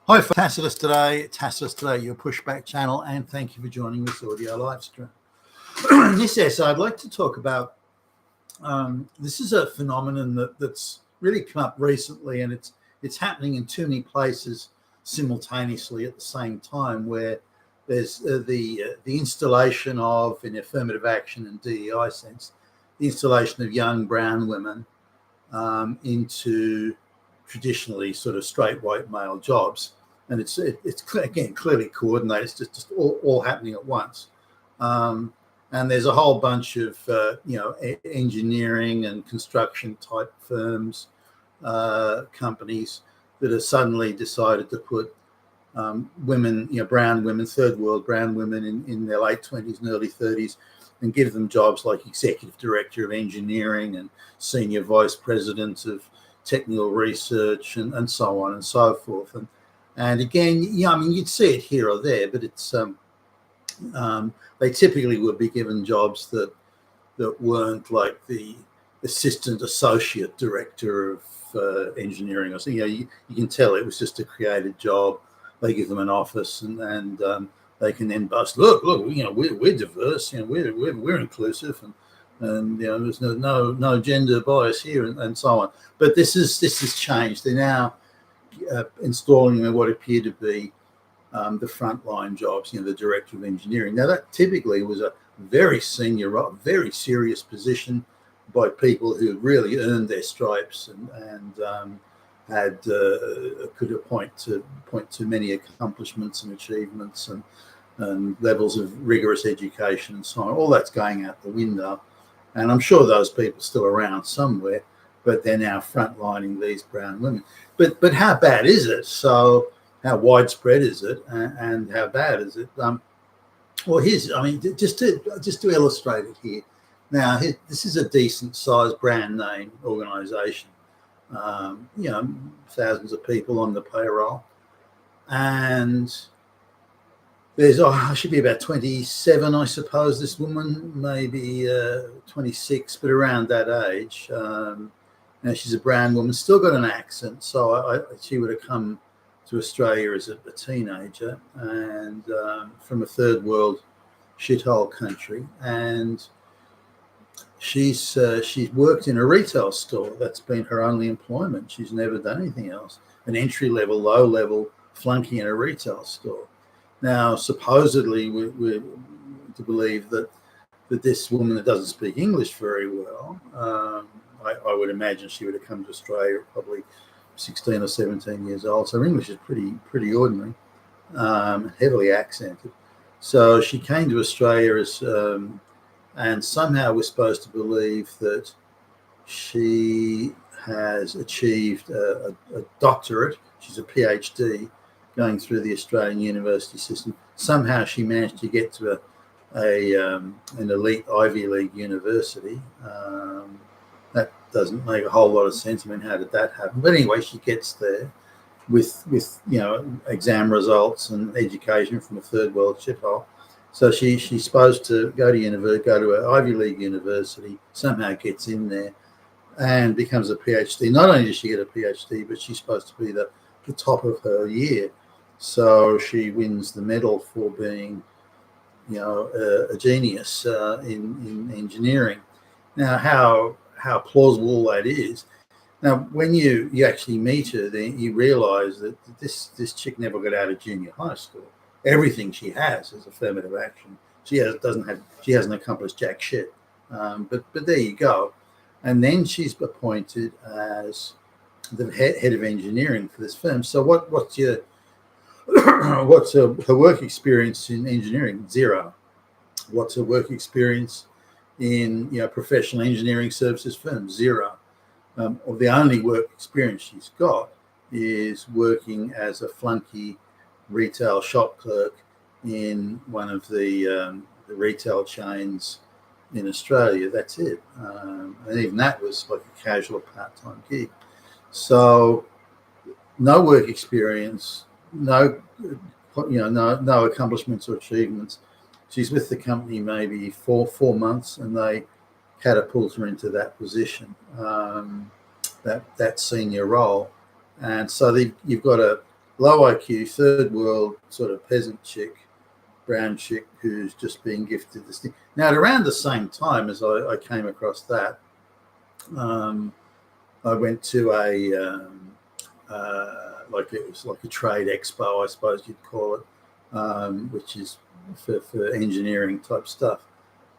Hi, Tacitus today, your pushback channel, and thank you for joining this audio live stream. In this essay, I'd like to talk about this is a phenomenon that's really come up recently, and it's happening in too many places simultaneously at the same time, where there's the installation of, in affirmative action and DEI sense, the installation of young brown women into traditionally sort of straight white male jobs. And it's again clearly coordinated. It's just all happening at once, and there's a whole bunch of engineering and construction type firms, companies that have suddenly decided to put women, brown women, third world brown women in their late 20s and early 30s, and give them jobs like executive director of engineering and senior vice president of technical research and so on and so forth. And again, you'd see it here or there, but it's they typically would be given jobs that weren't like the assistant associate director of engineering or something. You can tell it was just a created job. They give them an office, and they can then boast, look, we're diverse, we're inclusive, and there's no gender bias here, and so on. But this has changed. They're now installing them in what appear to be the frontline jobs, the director of engineering. Now, that typically was a very senior, very serious position by people who had really earned their stripes and had could point to many accomplishments and achievements and levels of rigorous education and so on. All that's going out the window, and I'm sure those people are still around somewhere, but they're now frontlining these brown women. But how bad is it? So how widespread is it, and how bad is it? Well, just to illustrate it here. Now, this is a decent sized brand name organisation. Thousands of people on the payroll, and there's I should be about 27, I suppose. This woman, maybe 26, but around that age. Now, she's a brown woman, still got an accent, so she would have come to Australia as a teenager, and from a third world shithole country, and she's worked in a retail store. That's been her only employment. She's never done anything else. An entry level, low level flunky in a retail store. Now, supposedly, we're to believe that this woman that doesn't speak English very well, I would imagine she would have come to Australia at probably 16 or 17 years old. So her English is pretty ordinary, heavily accented. So she came to Australia and somehow we're supposed to believe that she has achieved a doctorate. She's a PhD going through the Australian university system. Somehow she managed to get to an elite Ivy League university. That doesn't make a whole lot of sense. I mean, how did that happen? But anyway, she gets there with exam results and education from a third world shithole. So she's supposed to go to an Ivy League university, somehow gets in there and becomes a PhD. Not only does she get a PhD, but she's supposed to be the top of her year. So she wins the medal for being, a genius in engineering. Now, how plausible that is. Now, when you actually meet her, then you realise that this chick never got out of junior high school. Everything she has is affirmative action. She hasn't accomplished jack shit. But there you go. And then she's appointed as the head of engineering for this firm. So what's her work experience in engineering? Zero. What's her work experience in professional engineering services firms? Zero. Or the only work experience she's got is working as a flunky retail shop clerk in one of the retail chains in Australia. That's it, and even that was like a casual part-time gig. So no work experience, no accomplishments or achievements. She's with the company maybe four months, and they catapult her into that position, that senior role. And so you've got a low IQ, third world sort of peasant chick, brown chick who's just been gifted this thing. Now, at around the same time as I came across that, I went to like it was like a trade expo, I suppose you'd call it, which is for engineering type stuff,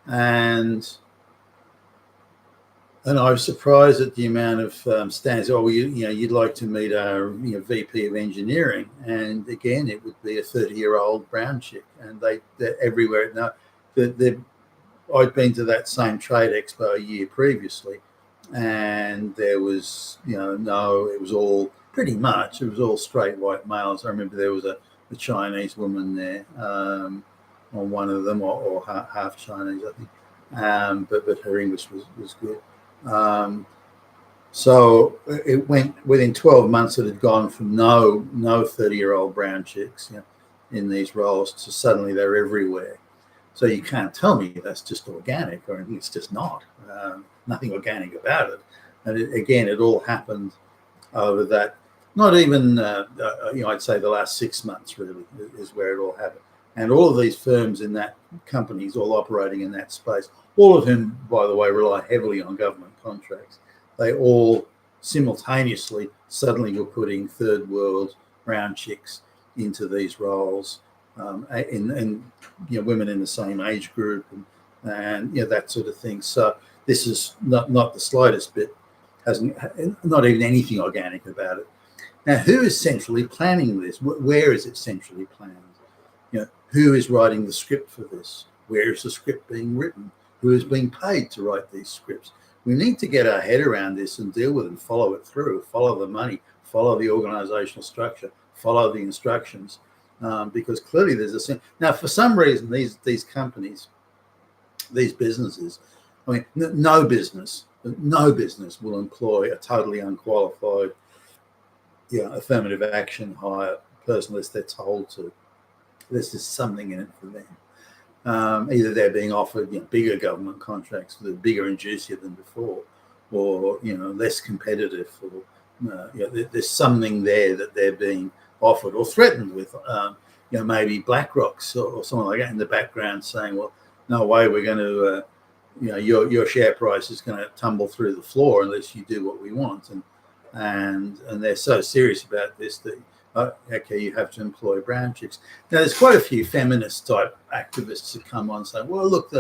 and I was surprised at the amount of stands. Oh, well, you'd like to meet our VP of engineering, and again, it would be a 30-year-old brown chick, and they're everywhere. Now, I'd been to that same trade expo a year previously, and there was, it was all pretty much, it was all straight white males. I remember there was a Chinese woman there, on one of them, or half Chinese, I think, but her English was good. So it went within 12 months. It had gone from no 30-year-old brown chicks in these roles to suddenly they're everywhere. So you can't tell me that's just organic, or it's just not. Nothing organic about it. And it all happened over that. Not even I'd say the last 6 months really is where it all happened. And all of these firms in that companies, all operating in that space, all of whom, by the way, rely heavily on government contracts, they all simultaneously suddenly were putting third world brown chicks into these roles, and women in the same age group, and that sort of thing. So this is not the slightest bit, not even anything organic about it. Now, who is centrally planning this? Where is it centrally planned? Who is writing the script for this? Where is the script being written? Who is being paid to write these scripts? We need to get our head around this and deal with it and follow it through, follow the money, follow the organizational structure, follow the instructions, because clearly there's a... Now, for some reason, these companies, these businesses, I mean, no business will employ a totally unqualified, affirmative action hire person unless they're told to. There's just something in it for them. Either they're being offered bigger government contracts that are bigger and juicier than before, or less competitive, or there's something there that they're being offered or threatened with. Maybe BlackRock's or someone like that in the background saying, well, no way, we're going to your share price is going to tumble through the floor unless you do what we want, and they're so serious about this that okay, you have to employ brown chicks. Now, there's quite a few feminist type activists that come on saying, well, look,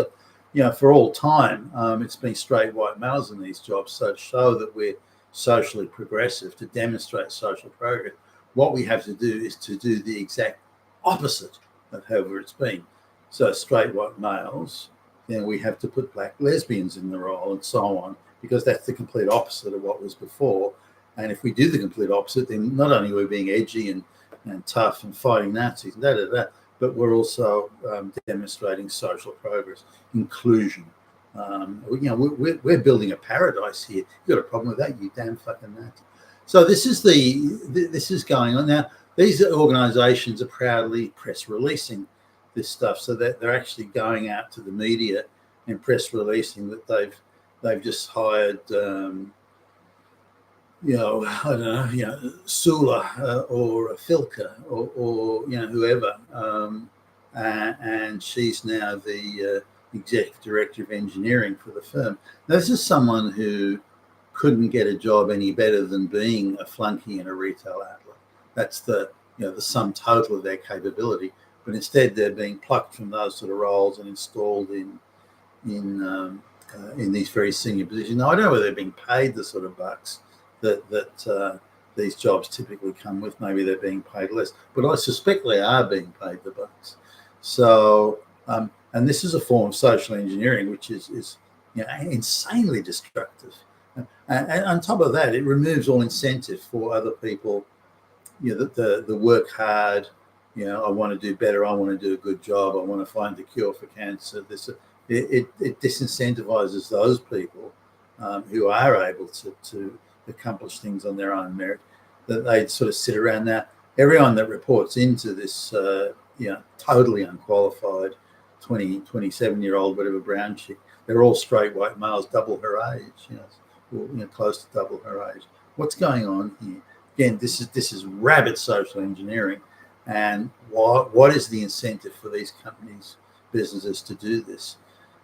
for all time, it's been straight white males in these jobs. So to show that we're socially progressive, to demonstrate social progress, what we have to do is to do the exact opposite of however it's been. So straight white males, we have to put black lesbians in the role and so on, because that's the complete opposite of what was before. And if we do the complete opposite, then not only are we being edgy and tough and fighting Nazis and but we're also demonstrating social progress, inclusion. We're building a paradise here. You got a problem with that, you damn fucking Nazi. So this is going on now. These organisations are proudly press releasing this stuff, so that they're actually going out to the media and press releasing that they've just hired. I don't know, Sula or Filka or whoever, and she's now the executive director of engineering for the firm. Now, this is someone who couldn't get a job any better than being a flunky in a retail outlet. That's the sum total of their capability. But instead, they're being plucked from those sort of roles and installed in these very senior positions. Now, I don't know whether they're being paid the sort of bucks that these jobs typically come with. Maybe they're being paid less, but I suspect they are being paid the bucks. So, and this is a form of social engineering, which is insanely destructive. And on top of that, it removes all incentive for other people. The work hard. I want to do better. I want to do a good job. I want to find the cure for cancer. It disincentivizes those people who are able to accomplish things on their own merit, that they'd sort of sit around. Now, everyone that reports into this, totally unqualified 27-year-old, whatever, brown chick, they're all straight white males, double her age, close to double her age. What's going on here? again, this is rabid social engineering. And what is the incentive for these companies, businesses to do this?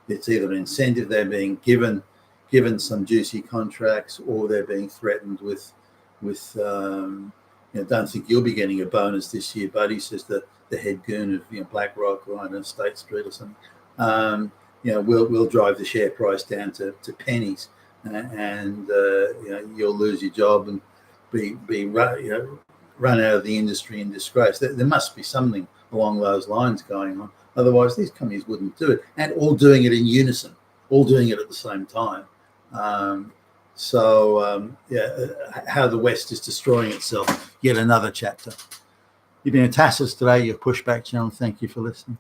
It's either an incentive, they're being given some juicy contracts, or they're being threatened with don't think you'll be getting a bonus this year, buddy, says the head goon of BlackRock or I don't know, State Street or something. We'll drive the share price down to pennies, and you'll lose your job and be run out of the industry in disgrace. There must be something along those lines going on. Otherwise, these companies wouldn't do it, and all doing it in unison, all doing it at the same time. How the West is destroying itself. Yet another chapter. You've been a Tassus today. Your pushback channel. Thank you for listening.